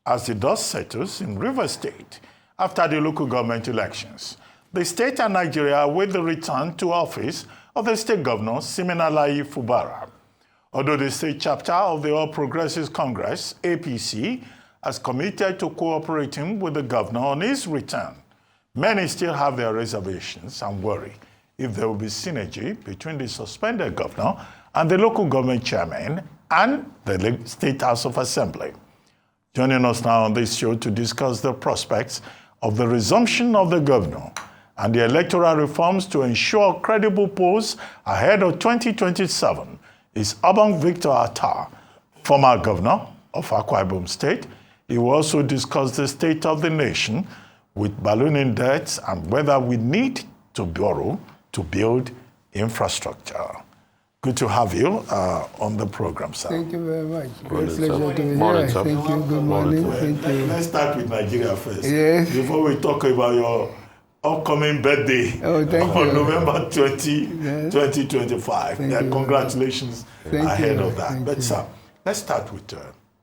as the dust settles in Rivers State after the local government elections. The state and Nigeria await the return to office of the state governor, Siminalayi Fubara. Although the state chapter of the All Progressives Congress, APC, has committed to cooperating with the governor on his return, many still have their reservations and worry if there will be synergy between the suspended governor and the local government chairman and the State House of Assembly. Joining us now on this show to discuss the prospects of the resumption of the governor and the electoral reforms to ensure credible polls ahead of 2027 is Obong Victor Attah, former governor of Akwa Ibom State. He will also discuss the state of the nation with ballooning debts and whether we need to borrow to build infrastructure. Good to have you on the program, sir. Thank you very much. Great pleasure to be here. Thank you. Good morning. Thank you. Let's start with Nigeria first. Yes. Before we talk about your upcoming birthday on November 20, 2025. Congratulations ahead of that. But sir, let's start with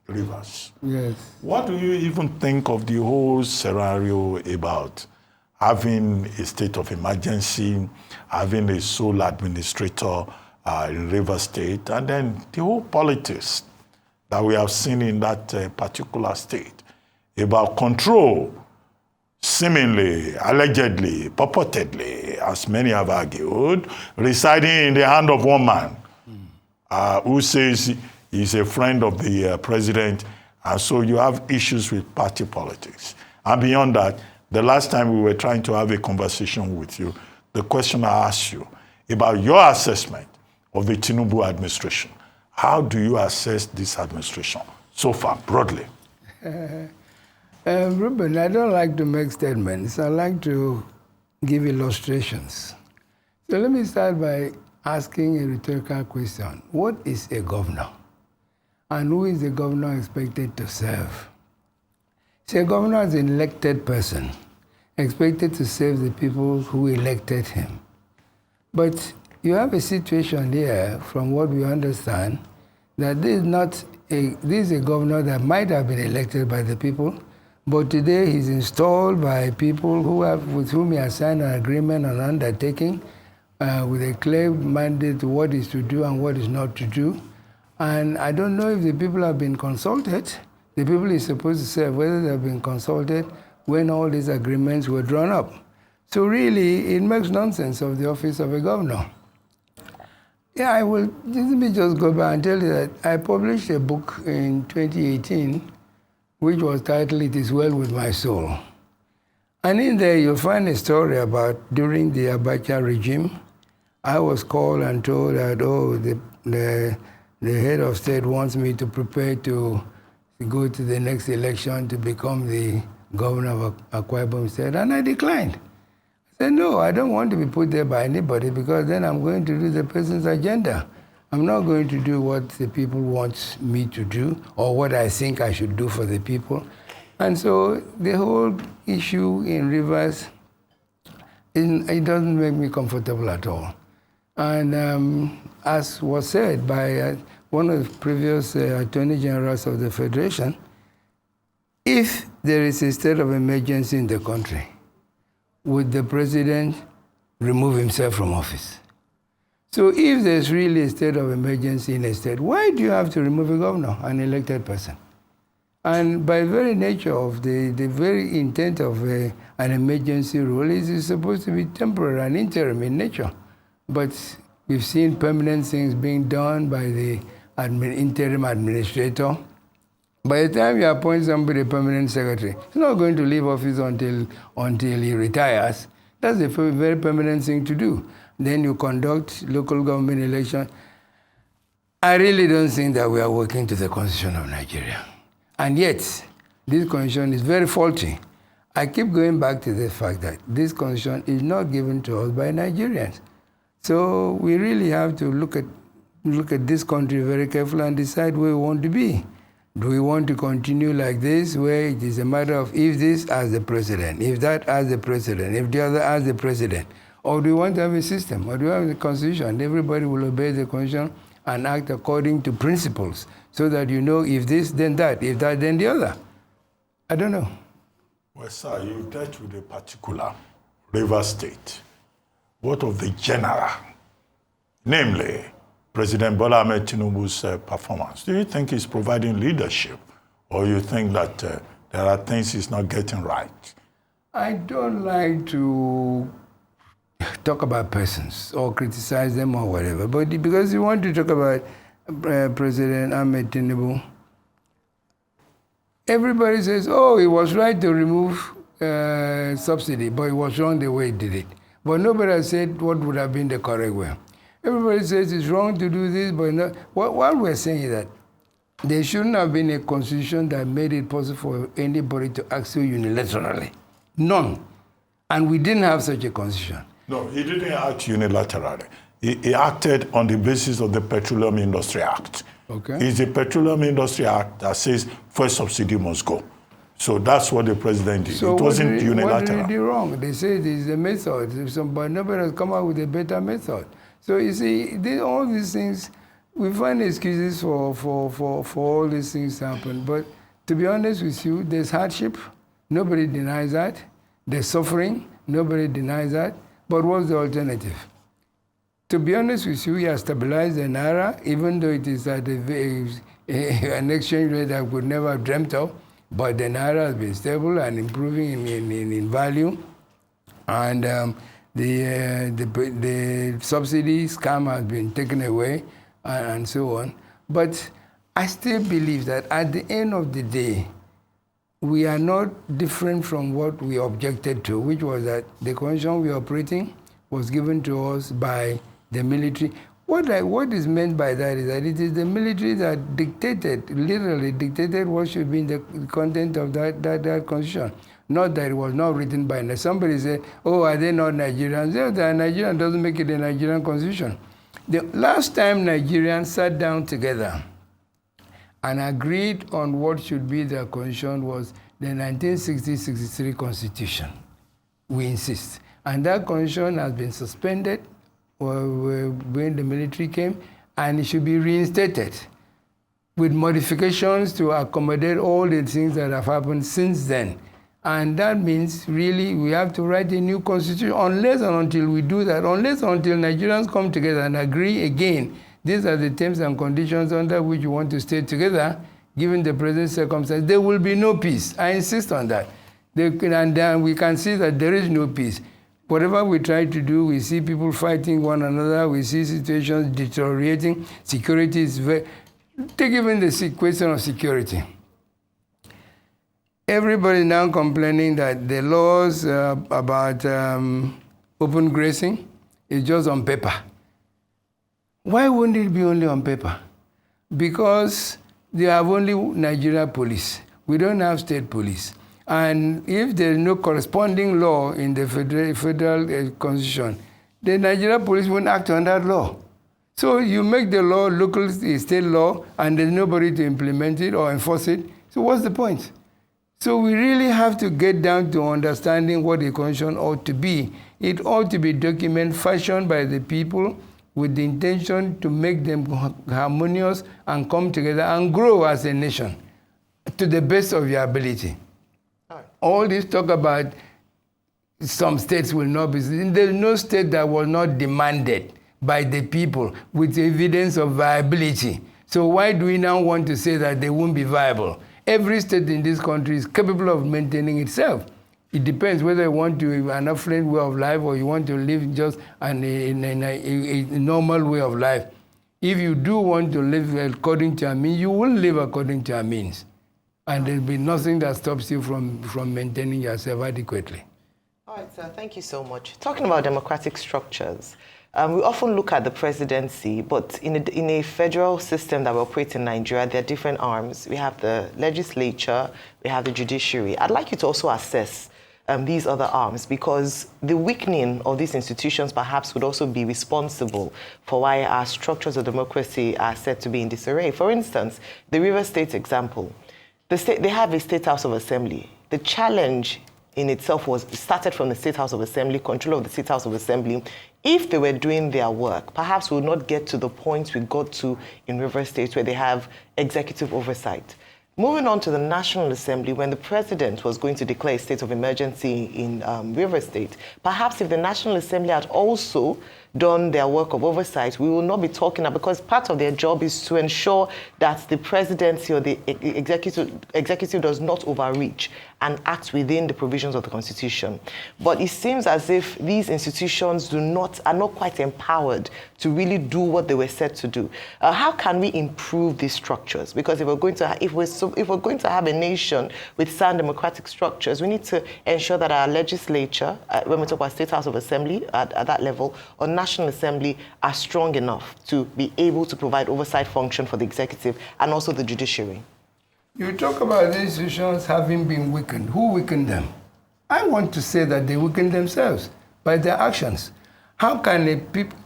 Rivers. Yes. What do you even think of the whole scenario about having a state of emergency, having a sole administrator in Rivers State, and then the whole politics that we have seen in that particular state about control, seemingly, allegedly, purportedly, as many have argued, residing in the hand of one man who says he's a friend of the president, and so you have issues with party politics. And beyond that, the last time we were trying to have a conversation with you, the question I asked you about your assessment of the Tinubu administration. How do you assess this administration so far, broadly? Ruben, I don't like to make statements. I like to give illustrations. So let me start by asking a rhetorical question. What is a governor? And who is the governor expected to serve? So a governor is an elected person, expected to serve the people who elected him. But you have a situation here, from what we understand, that this is a governor that might have been elected by the people, but today he's installed by people with whom he has signed an agreement on undertaking, with a clear mandate what is to do and what is not to do. And I don't know if the people have been consulted. The people he's supposed to serve, whether they've been consulted when all these agreements were drawn up. So really, it makes nonsense of the office of a governor. Yeah, let me just go back and tell you that I published a book in 2018, which was titled, "It Is Well With My Soul." And in there, you'll find a story about during the Abacha regime, I was called and told that, the head of state wants me to prepare to go to the next election to become the governor of Akwa Ibom State, and I declined. I said, no, I don't want to be put there by anybody, because then I'm going to do the person's agenda. I'm not going to do what the people want me to do or what I think I should do for the people. And so the whole issue in Rivers, it doesn't make me comfortable at all. And as was said by one of the previous attorney generals of the Federation, if there is a state of emergency in the country, would the president remove himself from office? So if there's really a state of emergency in a state, why do you have to remove a governor, an elected person? And by very nature of the very intent of an emergency rule is it's supposed to be temporary and interim in nature. But we've seen permanent things being done by the interim administrator. By the time you appoint somebody permanent secretary, he's not going to leave office until he retires. That's a very permanent thing to do. Then you conduct local government election. I really don't think that we are working to the Constitution of Nigeria. And yet, this Constitution is very faulty. I keep going back to the fact that this Constitution is not given to us by Nigerians. So we really have to look at this country very carefully and decide where we want to be. Do we want to continue like this, where it is a matter of if this as the president, if that as the president, if the other as the president? Or do we want to have a system? Or do we have a constitution? Everybody will obey the constitution and act according to principles so that you know if this, then that, if that, then the other. I don't know. Well, sir, you dealt with a particular River State. What of the general? Namely, President Bola Ahmed Tinubu's performance. Do you think he's providing leadership, or you think that there are things he's not getting right? I don't like to talk about persons or criticize them or whatever, but because you want to talk about President Ahmed Tinubu, everybody says, oh, he was right to remove subsidy, but it was wrong the way he did it. But nobody has said what would have been the correct way. Everybody says it's wrong to do this, but not. What we're saying is that there shouldn't have been a constitution that made it possible for anybody to act so unilaterally. None. And we didn't have such a constitution. No, he didn't act unilaterally. He acted on the basis of the Petroleum Industry Act. Okay. It's the Petroleum Industry Act that says first subsidy must go. So that's what the president did. So it wasn't unilateral. What did he do wrong? They say there's a method, but nobody has come up with a better method. So you see, all these things, we find excuses for all these things to happen. But to be honest with you, there's hardship. Nobody denies that. There's suffering. Nobody denies that. But what's the alternative? To be honest with you, he has stabilized the Naira, even though it is at an exchange rate that I would never have dreamt of. But the Naira has been stable and improving in value. And the subsidy scam has been taken away and so on. But I still believe that at the end of the day, we are not different from what we objected to, which was that the condition we are operating was given to us by the military. What is meant by that is that it is the military that dictated, literally dictated what should be in the content of that constitution. Not that it was not written by somebody said, oh, are they not Nigerians? Yeah, they are Nigerian, doesn't make it a Nigerian constitution. The last time Nigerians sat down together and agreed on what should be their constitution was the 1960-63 Constitution. We insist. And that constitution has been suspended when the military came, and it should be reinstated with modifications to accommodate all the things that have happened since then. And that means really we have to write a new constitution unless and until we do that, unless and until Nigerians come together and agree again, these are the terms and conditions under which you want to stay together, given the present circumstances, there will be no peace. I insist on that. And we can see that there is no peace. Whatever we try to do, we see people fighting one another, we see situations deteriorating, security is very... Take even the question of security. Everybody now complaining that the laws about open grazing is just on paper. Why wouldn't it be only on paper? Because they have only Nigeria police. We don't have state police. And if there is no corresponding law in the federal constitution, the Nigeria police won't act on that law. So you make the law local state law, and there's nobody to implement it or enforce it. So what's the point? So we really have to get down to understanding what the constitution ought to be. It ought to be a document fashioned by the people with the intention to make them harmonious and come together and grow as a nation to the best of your ability. All this talk about some states will not be, there's no state that was not demanded by the people with evidence of viability. So why do we now want to say that they won't be viable? Every state in this country is capable of maintaining itself. It depends whether you want to an affluent way of life or you want to live just in a normal way of life. If you do want to live according to your means, you will live according to your means. And there'll be nothing that stops you from maintaining yourself adequately. All right, sir, thank you so much. Talking about democratic structures, we often look at the presidency, but in a federal system that we operate in Nigeria, there are different arms. We have the legislature, we have the judiciary. I'd like you to also assess these other arms, because the weakening of these institutions perhaps would also be responsible for why our structures of democracy are said to be in disarray. For instance, the River State example. They have a State House of Assembly. The challenge in itself started from the State House of Assembly, control of the State House of Assembly. If they were doing their work, perhaps we would not get to the point we got to in River State where they have executive oversight. Moving on to the National Assembly, when the president was going to declare a state of emergency in River State, perhaps if the National Assembly had also done their work of oversight, we will not be talking about, because part of their job is to ensure that the presidency or the executive does not overreach and act within the provisions of the Constitution. But it seems as if these institutions are not quite empowered to really do what they were set to do. How can we improve these structures? Because if we're going to have a nation with sound democratic structures, we need to ensure that our legislature, when we talk about State House of Assembly at that level, or National Assembly, are strong enough to be able to provide oversight function for the executive and also the judiciary. You talk about the institutions having been weakened. Who weakened them? I want to say that they weakened themselves by their actions. How can a people...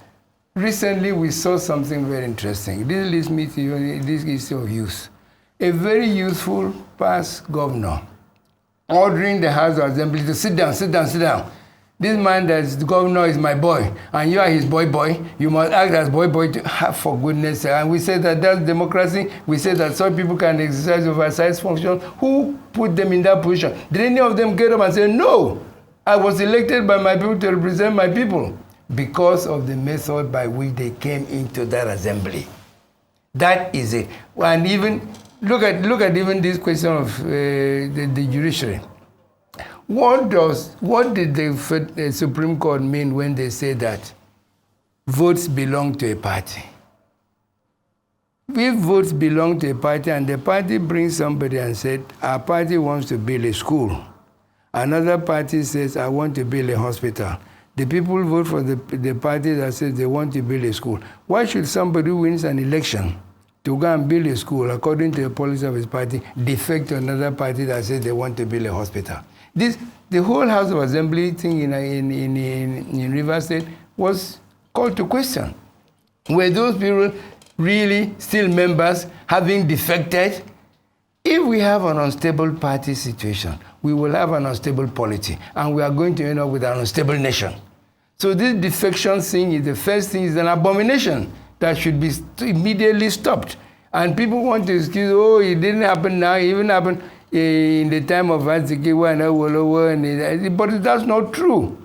Recently, we saw something very interesting. This leads me to this issue of youth. A very youthful past governor ordering the House of Assembly to sit down, sit down, sit down. This man that's the governor is my boy, and you are his boy. You must act as boy to have, for goodness sake. And we say that that's democracy. We say that some people can exercise oversight function. Who put them in that position? Did any of them get up and say, no, I was elected by my people to represent my people? Because of the method by which they came into that assembly. That is it. And even, look at even this question of the judiciary. What did the Supreme Court mean when they say that votes belong to a party? If votes belong to a party and the party brings somebody and said, our party wants to build a school. Another party says, I want to build a hospital. The people vote for the party that says they want to build a school. Why should somebody who wins an election to go and build a school according to the policy of his party defect to another party that says they want to build a hospital? The whole House of Assembly thing in River State was called to question. Were those people really still members having defected? If we have an unstable party situation, we will have an unstable polity, and we are going to end up with an unstable nation. So this defection thing is the first thing, is an abomination that should be immediately stopped. And people want to excuse, oh, it didn't happen now, it even happened in the time of Azikiwe and Awolowo, but that's not true.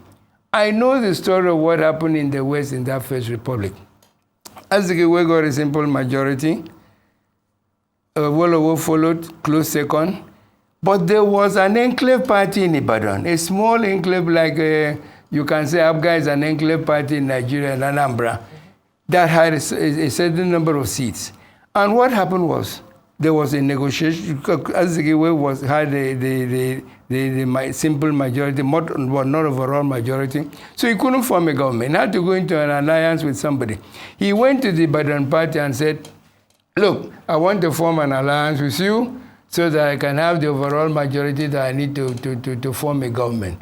I know the story of what happened in the West in that First Republic. Azikiwe got a simple majority. Awolowo followed, close second. But there was an enclave party in Ibadan, a small enclave like, you can say Abga is an enclave party in Nigeria and Anambra, that had a certain number of seats. And what happened was, there was a negotiation. Azikiwe had the simple majority, but not overall majority. So he couldn't form a government. He had to go into an alliance with somebody. He went to the Ibadan party and said, look, I want to form an alliance with you so that I can have the overall majority that I need to form a government.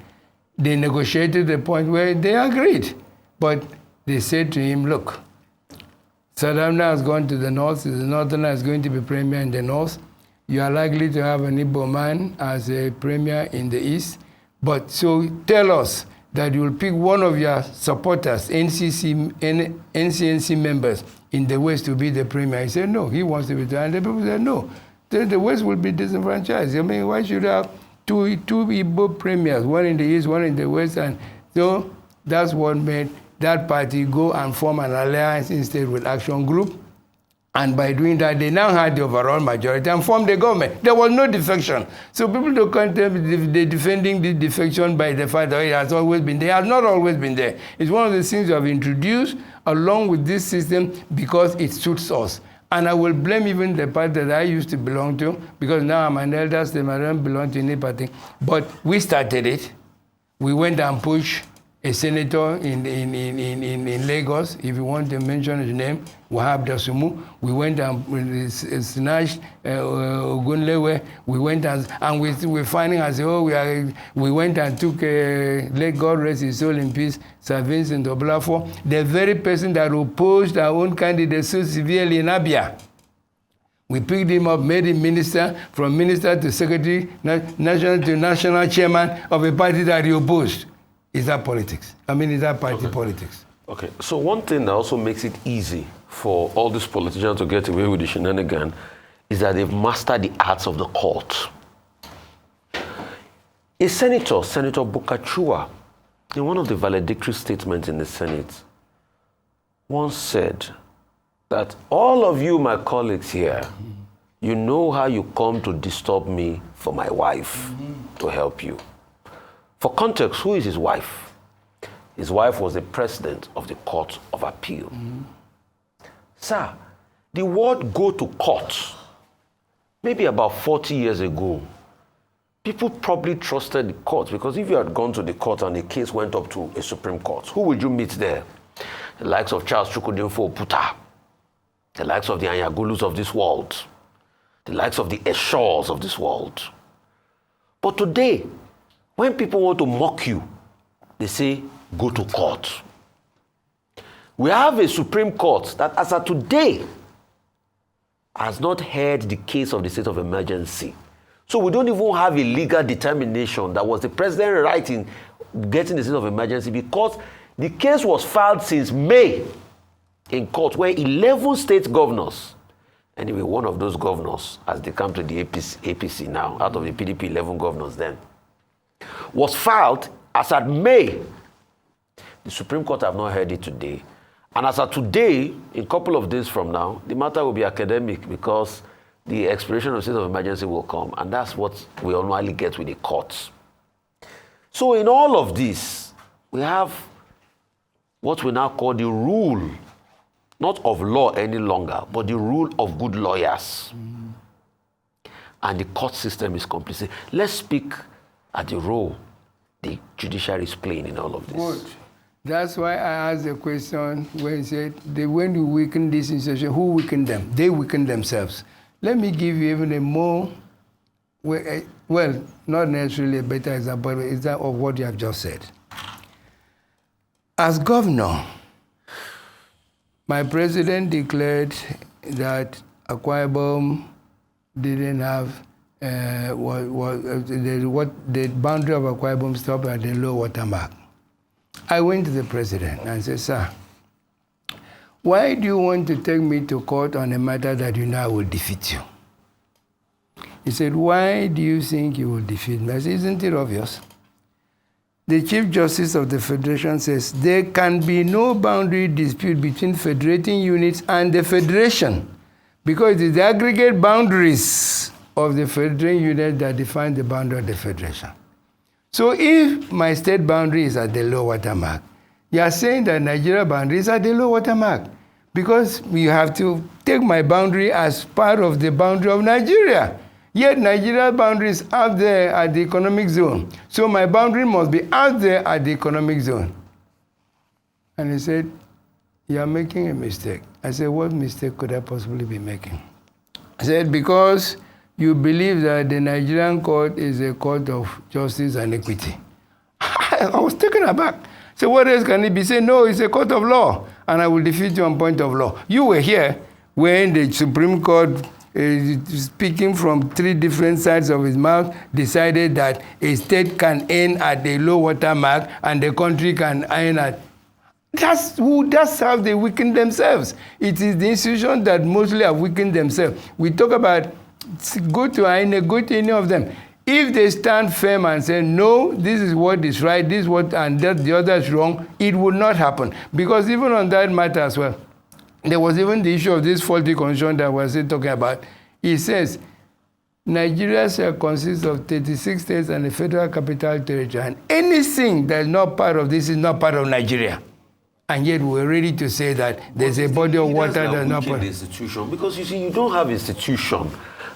They negotiated the point where they agreed. But they said to him, look, Sadamna has gone to the north, the northerner is going to be premier in the north. You are likely to have an Ibom man as a premier in the east. But so tell us that you will pick one of your supporters, NCNC members in the west to be the premier. He said, no, he wants to be there. And the people said, no, the west will be disenfranchised. I mean, why should you have two Igbo premiers, one in the east, one in the west? And so that's what made that party go and form an alliance instead with Action Group. And by doing that, they now had the overall majority and formed the government. There was no defection. So people don't contemplate the defending the defection by the fact that it has always been there. It has not always been there. It's one of the things we have introduced along with this system because it suits us. And I will blame even the party that I used to belong to, because now I'm an elder statesman, I don't belong to any party. But we started it. We went and pushed a senator in Lagos, if you want to mention his name, Wahab Dasumu. We went and snatched Ogunlewe. We went and we're finding as we went and took, let God rest his soul in peace, Sir Vincent Oblafo, the very person that opposed our own candidate so severely in Abia. We picked him up, made him minister, from minister to secretary, national to national chairman of a party that he opposed. Is that politics? I mean, is that party politics? Okay, so one thing that also makes it easy for all these politicians to get away with the shenanigan is that they've mastered the arts of the court. A senator, Senator Bukachua, in one of the valedictory statements in the Senate, once said that all of you, my colleagues here, you know how you come to disturb me for my wife to help you. For context, who is his wife? His wife was the president of the Court of Appeal. Sir, the word go to court, maybe about 40 years ago, people probably trusted the court, because if you had gone to the court and the case went up to a Supreme Court, who would you meet there? The likes of Charles Chukwudinfo Oputa, the likes of the Anyagulus of this world, the likes of the Eshors of this world. But today, when people want to mock you, they say, go to court. We have a Supreme Court that, as of today, has not heard the case of the state of emergency. So we don't even have a legal determination that was the president right in getting the state of emergency, because the case was filed since May in court, where 11 state governors, anyway, one of those governors, as they come to the APC now, out of the PDP 11 governors then, was filed as at May. The Supreme Court have not heard it today. And as of today, in a couple of days from now, the matter will be academic, because the expiration of state of emergency will come. And that's what we normally get with the courts. So in all of this, we have what we now call the rule, not of law any longer, but the rule of good lawyers. And the court system is complicit. Let's speak at the role the judiciary is playing in all of this. Good. That's why I asked the question when you said, when you weaken this institution, who weakened them? They weakened themselves. Let me give you even a more, well, not necessarily a better example, but it's that of what you have just said. As governor, my president declared that Akwa Ibom didn't have the boundary of Akwa Ibom stopped at the low water mark. I went to the president and said, sir, why do you want to take me to court on a matter that you know I will defeat you? He said, why do you think you will defeat me? I said, isn't it obvious? The Chief Justice of the Federation says there can be no boundary dispute between federating units and the Federation, because it is the aggregate boundaries of the federating unit that define the boundary of the Federation. So if my state boundary is at the low water mark, you are saying that Nigeria boundary is at the low water mark, because you have to take my boundary as part of the boundary of Nigeria. Yet Nigeria's boundary is out there at the economic zone. So my boundary must be out there at the economic zone. And he said, you are making a mistake. I said, what mistake could I possibly be making? I said, because you believe that the Nigerian court is a court of justice and equity. I was taken aback. So what else can it be? Say, no, it's a court of law, and I will defeat you on point of law. You were here when the Supreme Court, speaking from 3 different sides of his mouth, decided that a state can end at the low water mark and the country can end at... That's how they weaken themselves. It is the institution that mostly have weakened themselves. We talk about go to INEC, go to any of them. If they stand firm and say, no, this is what is right, this is what, and that the other is wrong, it would not happen. Because even on that matter as well, there was even the issue of this faulty constitution that we're still talking about. It says, Nigeria shall consist of 36 states and a federal capital territory, and anything that is not part of this is not part of Nigeria. And yet we're ready to say that there's a body of water that's not part of the institution. Because you see, you don't have institution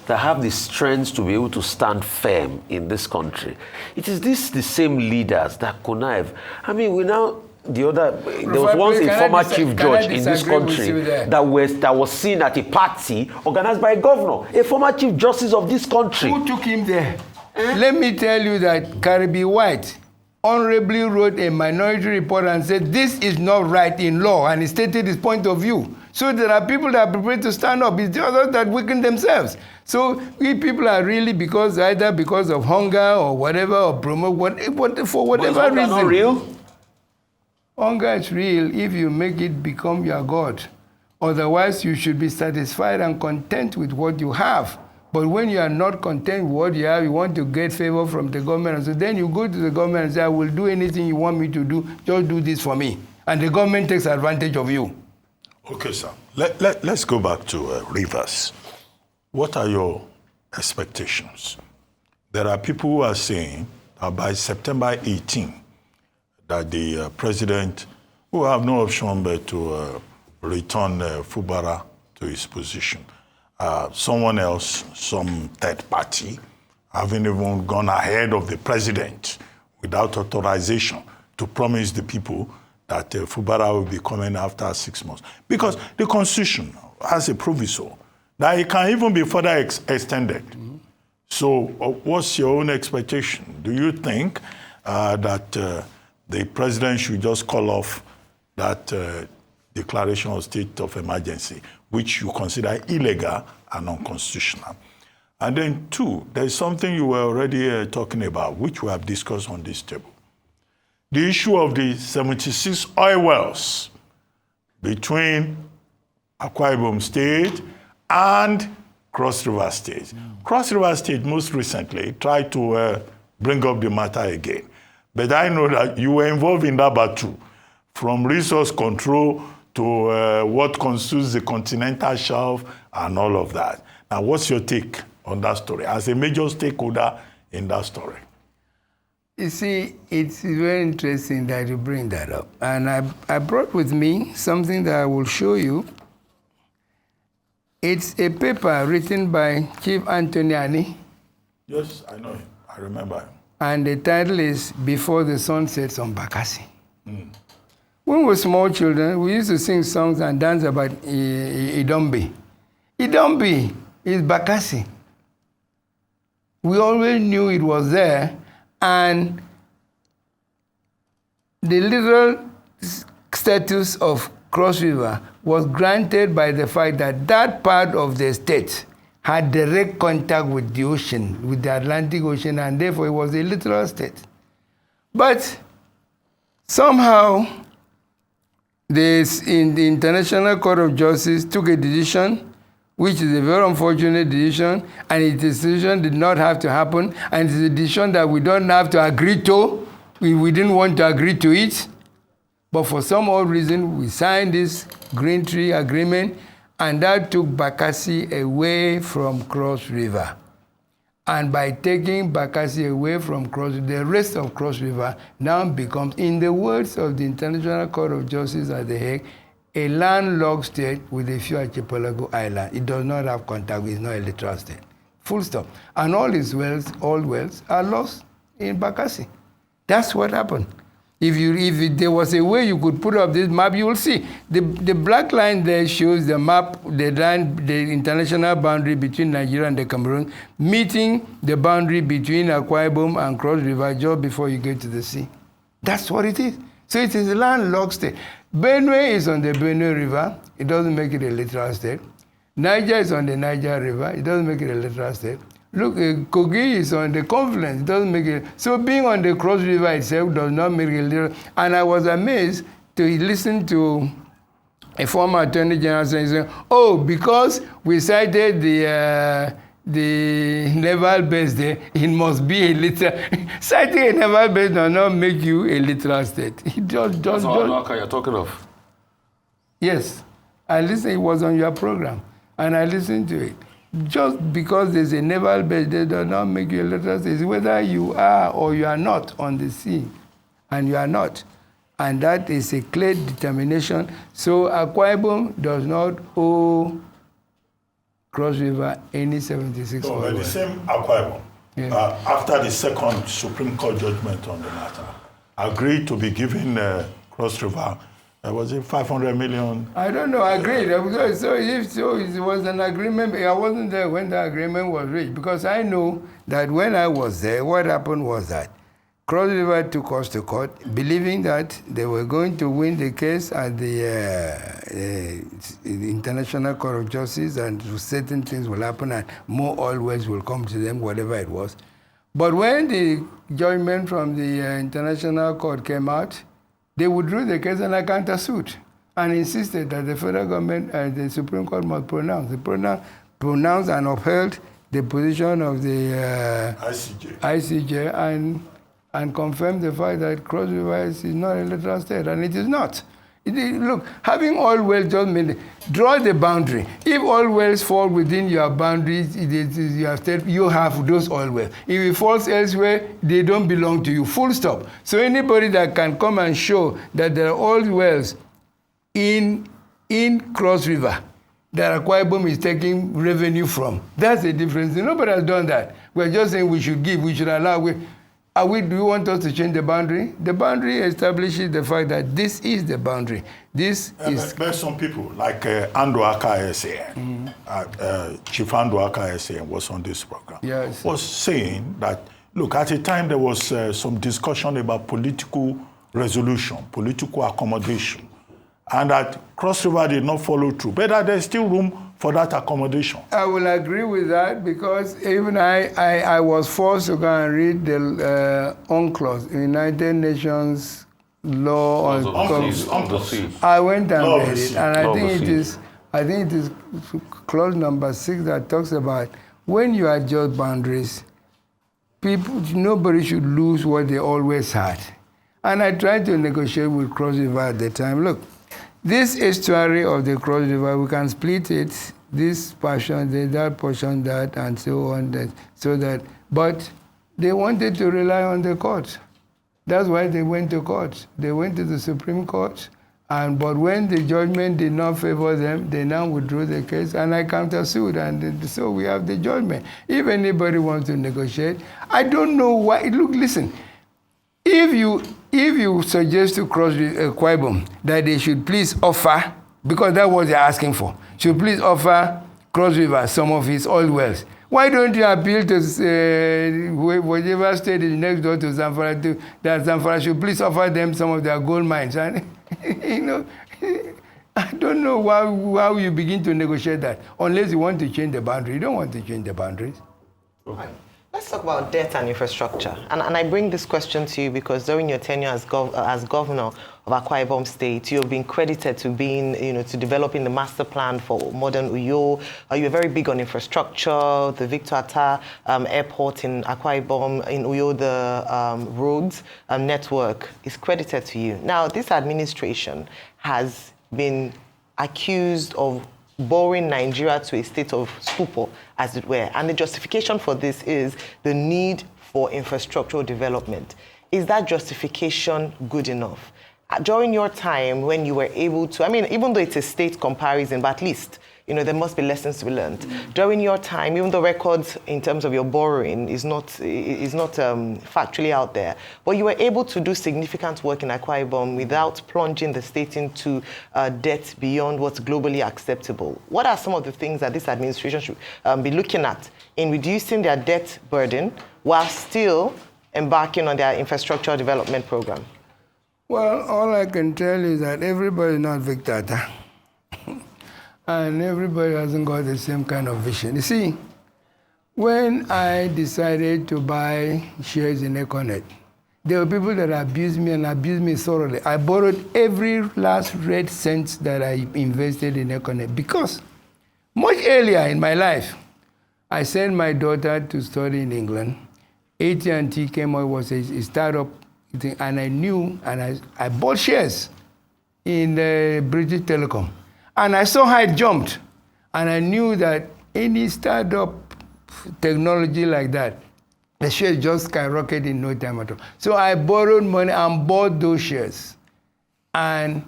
that have the strength to be able to stand firm in this country. It is the same leaders that connive. I mean, we now, there was once a former chief judge in this country that was seen at a party organized by a governor, a former chief justice of this country. Who took him there? Let me tell you that Caribe White honorably wrote a minority report and said, this is not right in law, and he stated his point of view. So there are people that are prepared to stand up. It's the others that weaken themselves. So we people are really, either because of hunger or whatever, or promote, for whatever reason. Not real? Hunger is real if you make it become your God. Otherwise, you should be satisfied and content with what you have. But when you are not content with what you have, you want to get favor from the government. And so then you go to the government and say, I will do anything you want me to do, just do this for me. And the government takes advantage of you. Okay, sir. Let's go back to Rivers. What are your expectations? There are people who are saying that by September 18, that the president will have no option but to return Fubara to his position. Someone else, some third party, haven't even gone ahead of the president without authorization to promise the people that Fubara will be coming after 6 months. Because the Constitution has a proviso that it can even be further extended. Mm-hmm. So what's your own expectation? Do you think that the president should just call off that declaration of state of emergency, which you consider illegal and unconstitutional? And then two, there's something you were already talking about, which we have discussed on this table. The issue of the 76 oil wells between Akwa Ibom State and Cross River State. Cross River State most recently tried to bring up the matter again. But I know that you were involved in that battle, from resource control to what constitutes the continental shelf and all of that. Now, what's your take on that story as a major stakeholder in that story? You see, it's very interesting that you bring that up. And I brought with me something that I will show you. It's a paper written by Chief Anthony Ani. Yes, I know him. I remember him. And the title is Before the Sun Sets on Bakassi. Mm. When we were small children, we used to sing songs and dance about Idombi. Idombi is Bakassi. We always knew it was there, and the literal status of Cross River was granted by the fact that that part of the state had direct contact with the ocean, with the Atlantic Ocean, and therefore it was a literal state. But somehow, in the International Court of Justice took a decision, which is a very unfortunate decision, and the decision did not have to happen, and it's a decision that we don't have to agree to. We didn't want to agree to it, but for some odd reason, we signed this Green Tree Agreement, and that took Bakassi away from Cross River. And by taking Bakassi away from Cross River, the rest of Cross River now becomes, in the words of the International Court of Justice at The Hague, a landlocked state with a few archipelago islands. It does not have contact, it's not a literal state. Full stop. And all its wells, all wells, are lost in Bakassi. That's what happened. If there was a way you could put up this map, you will see. The black line there shows the map, the international boundary between Nigeria and the Cameroon, meeting the boundary between Akwa Ibom and Cross River just before you get to the sea. That's what it is. So it is a landlocked state. Benue is on the Benue River. It doesn't make it a literal state. Niger is on the Niger River. It doesn't make it a literal state. Look, Kogi is on the confluence. It doesn't make it. So being on the Cross River itself does not make it literal. And I was amazed to listen to a former Attorney General saying, oh, because we cited the naval base there, it must be a literal. Citing a naval base does not make you a literal state. It just That's what you're talking of. Yes. I listened, it was on your program, and I listened to it. Just because there's a naval base, they do not make you a literal state. It's whether you are or you are not on the sea, and you are not. And that is a clear determination. So Akwa Ibom does not owe Cross River any 76 No, but the same Akwa Ibom, after the second Supreme Court judgment on the matter, agreed to be given Cross River, was it 500 million? I don't know, agreed. So if so, it was an agreement. I wasn't there when the agreement was reached, because I know that when I was there, what happened was that Cross River took us to court, believing that they were going to win the case at the International Court of Justice, and certain things will happen and more oil wells will come to them, whatever it was. But when the judgment from the International Court came out, they withdrew the case and I countersued. and insisted that the federal government and the Supreme Court must pronounce and upheld the position of the ICJ and confirm the fact that Cross River is not a literal state, and it is not. Look, having oil wells just means draw the boundary. If oil wells fall within your boundaries, it is your state, you have those oil wells. If it falls elsewhere, they don't belong to you, full stop. So anybody that can come and show that there are oil wells in Cross River that Akwa Ibom is taking revenue from, that's the difference. Nobody has done that. We're just saying we should give, we should allow. Do you want us to change the boundary? The boundary establishes the fact that this is the boundary. This is... But some people, like Akwa Chief Akwa was on this program, yes, was saying that, look, at the time there was some discussion about political resolution, political accommodation, and that Cross River did not follow through, but that there's still room for that accommodation. I will agree with that, because even I was forced to go and read the UNCLOS, United Nations Law on UNCLOS. I went and read it, and I think it is clause number 6 that talks about when you adjust boundaries, nobody should lose what they always had. And I tried to negotiate with Cross River at the time. Look, this estuary of the Cross River, we can split it, this portion, that portion, that, and so on, but they wanted to rely on the court. That's why they went to court. They went to the Supreme Court, but when the judgment did not favor them, they now withdrew the case, and I countersued, and so we have the judgment. If anybody wants to negotiate, I don't know why. Look, listen, if you suggest to Akwa Ibom that they should please offer, because that's what they're asking for, should please offer Cross River some of its oil wells, why don't you appeal to whatever state is next door to Zamfara, that Zamfara should please offer them some of their gold mines? And, I don't know how you begin to negotiate that, unless you want to change the boundary. You don't want to change the boundaries. Okay. Let's talk about debt and infrastructure. And I bring this question to you because during your tenure as governor of Akwa Ibom State, you've been credited to being, to developing the master plan for modern Uyo. You're very big on infrastructure, the Victor Attah airport in Akwa Ibom, in Uyo, the roads network is credited to you. Now, this administration has been accused of borrowing Nigeria to a state of stupor, as it were. And the justification for this is the need for infrastructural development. Is that justification good enough? During your time when you were able to, even though it's a state comparison, but at least, there must be lessons to be learned. During your time, even the records in terms of your borrowing is not factually out there, but you were able to do significant work in Akwa Ibom without plunging the state into debt beyond what's globally acceptable. What are some of the things that this administration should be looking at in reducing their debt burden while still embarking on their infrastructure development program? Well, all I can tell you is that everybody is not Victor Attah. And everybody hasn't got the same kind of vision. You see, when I decided to buy shares in Econet, there were people that abused me and abused me thoroughly. I borrowed every last red cent that I invested in Econet because much earlier in my life, I sent my daughter to study in England. AT&T came out, was a startup thing, and I knew, and I bought shares in British Telecom. And I saw how it jumped. And I knew that any startup technology like that, the shares just skyrocketed in no time at all. So I borrowed money and bought those shares. And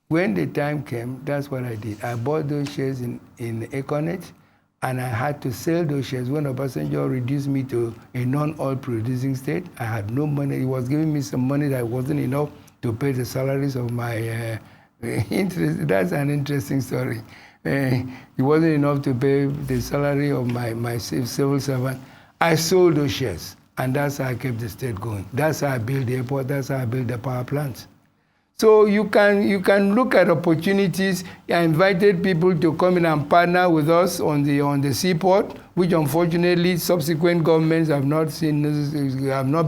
when the time came, that's what I did. I bought those shares in Econet, and I had to sell those shares. When Obasanjo reduced me to a non-oil producing state, I had no money. He was giving me some money that wasn't enough to pay the salaries of my that's an interesting story. It wasn't enough to pay the salary of my civil servant. I sold those shares, and that's how I kept the state going. That's how I built the airport. That's how I built the power plants. So you can look at opportunities. I invited people to come in and partner with us on the seaport, which unfortunately subsequent governments have not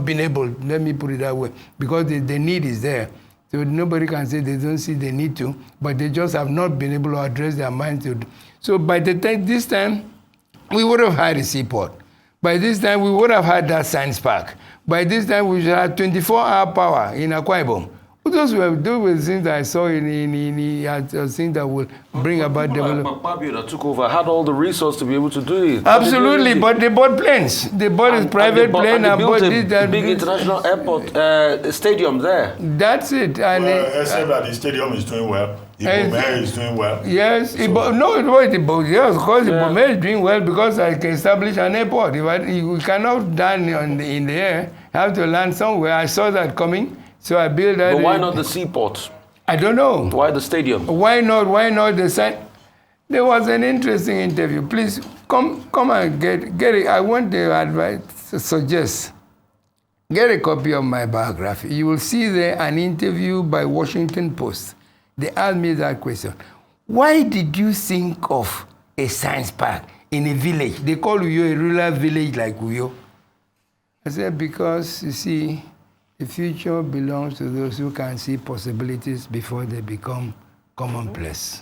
been able. Let me put it that way, because the need is there So nobody can say they don't see the need to, but they just have not been able to address their mind to. So by the time, this time, we would have had a seaport. By this time, we would have had that science park. By this time, we should have 24-hour power in Akwa Ibom. Those were things that I saw in things that will bring about development. Babio that took over had all the resources to be able to do it. Absolutely, but they bought planes. They bought a private plane and bought a big international airport stadium there. That's it. And except that the stadium is doing well. Ibom is doing well. Yes, so. Yes, of course, Ibom is doing well because I can establish an airport. You cannot land in the air. You have to land somewhere. I saw that coming. So I built that. But why not the seaport? I don't know. Why the stadium? Why not? Why not the site? There was an interesting interview. Please come and get it. I want to suggest. Get a copy of my biography. You will see there an interview by Washington Post. They asked me that question. Why did you think of a science park in a village? They call Uyo a rural village like Uyo. I said, because you see, the future belongs to those who can see possibilities before they become commonplace.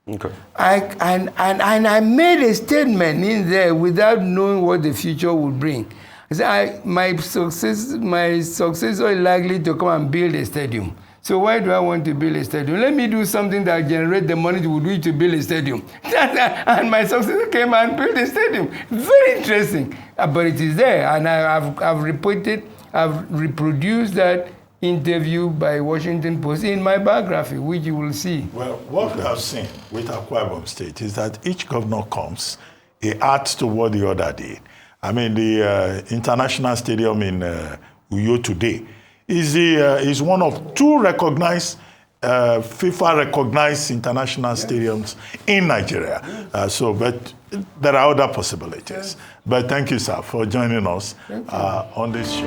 Okay. And I made a statement in there without knowing what the future would bring. I said, my successor is likely to come and build a stadium. So why do I want to build a stadium? Let me do something that generates the money to do it to build a stadium. And my successor came and built a stadium. Very interesting. But it is there, and I've reproduced that interview by Washington Post in my biography, which you will see. Well, what we have seen with Akwa Ibom State is that each governor comes, he adds to what the other did. I mean, the International Stadium in Uyo today is one of two recognized, FIFA-recognized international stadiums in Nigeria. But there are other possibilities. But thank you, sir, for joining us on this show.